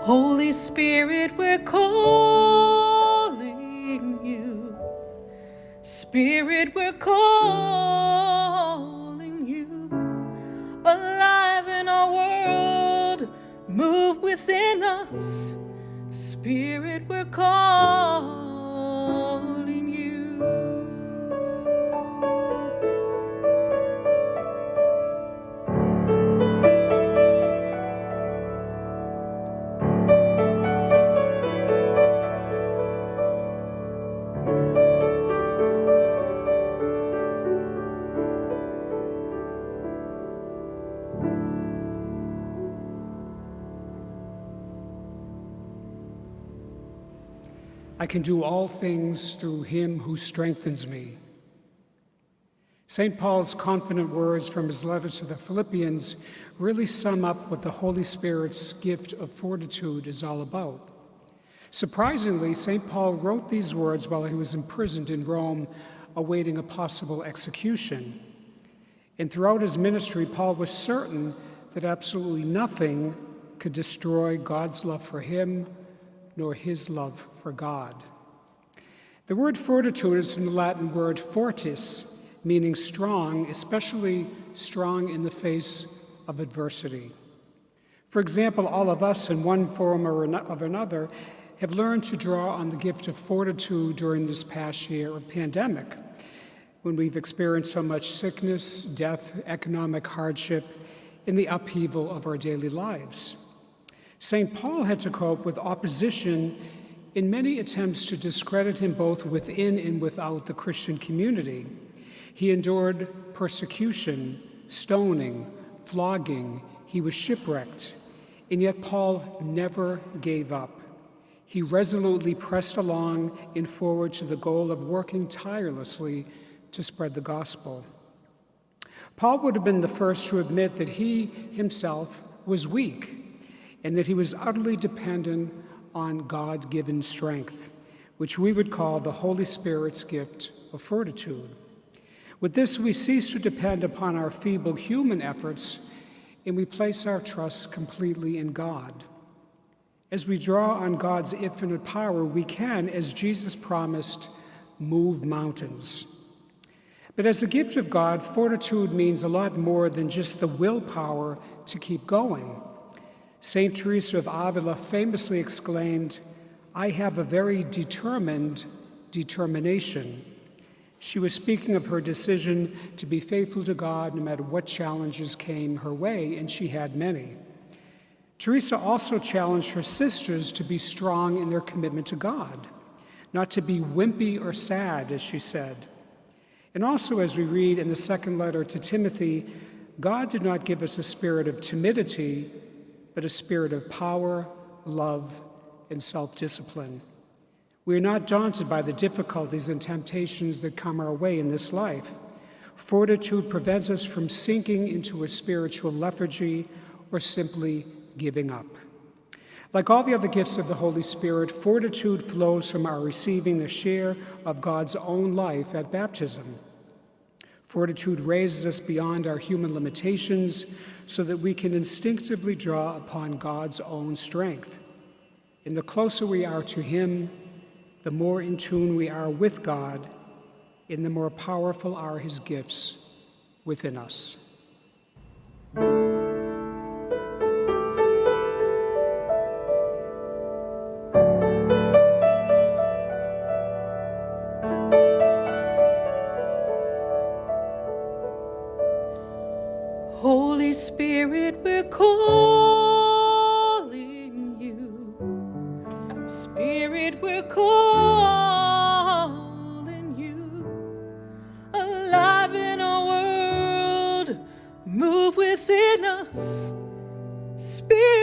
Holy Spirit, we're calling you. Spirit, we're calling you. Alive in our world, move within us. Spirit, we're calling you. I can do all things through him who strengthens me. St. Paul's confident words from his letter to the Philippians really sum up what the Holy Spirit's gift of fortitude is all about. Surprisingly, St. Paul wrote these words while he was imprisoned in Rome, awaiting a possible execution. And throughout his ministry, Paul was certain that absolutely nothing could destroy God's love for him, nor his love for God. The word fortitude is from the Latin word fortis, meaning strong, especially strong in the face of adversity. For example, all of us in one form or another have learned to draw on the gift of fortitude during this past year of pandemic, when we've experienced so much sickness, death, economic hardship, and the upheaval of our daily lives. St. Paul had to cope with opposition in many attempts to discredit him both within and without the Christian community. He endured persecution, stoning, flogging. He was shipwrecked. And yet Paul never gave up. He resolutely pressed along and forward to the goal of working tirelessly to spread the gospel. Paul would have been the first to admit that he himself was weak, and that he was utterly dependent on God-given strength, which we would call the Holy Spirit's gift of fortitude. With this, we cease to depend upon our feeble human efforts, and we place our trust completely in God. As we draw on God's infinite power, we can, as Jesus promised, move mountains. But as a gift of God, fortitude means a lot more than just the willpower to keep going. St. Teresa of Avila famously exclaimed, "I have a very determined determination." She was speaking of her decision to be faithful to God no matter what challenges came her way, and she had many. Teresa also challenged her sisters to be strong in their commitment to God, not to be wimpy or sad, as she said. And also, as we read in the second letter to Timothy, God did not give us a spirit of timidity, but a spirit of power, love, and self-discipline. We are not daunted by the difficulties and temptations that come our way in this life. Fortitude prevents us from sinking into a spiritual lethargy or simply giving up. Like all the other gifts of the Holy Spirit, fortitude flows from our receiving the share of God's own life at baptism. Fortitude raises us beyond our human limitations so that we can instinctively draw upon God's own strength. And the closer we are to Him, the more in tune we are with God, and the more powerful are His gifts within us. Holy Spirit, we're calling you. Spirit, we're calling you. Alive in our world, move within us. Spirit,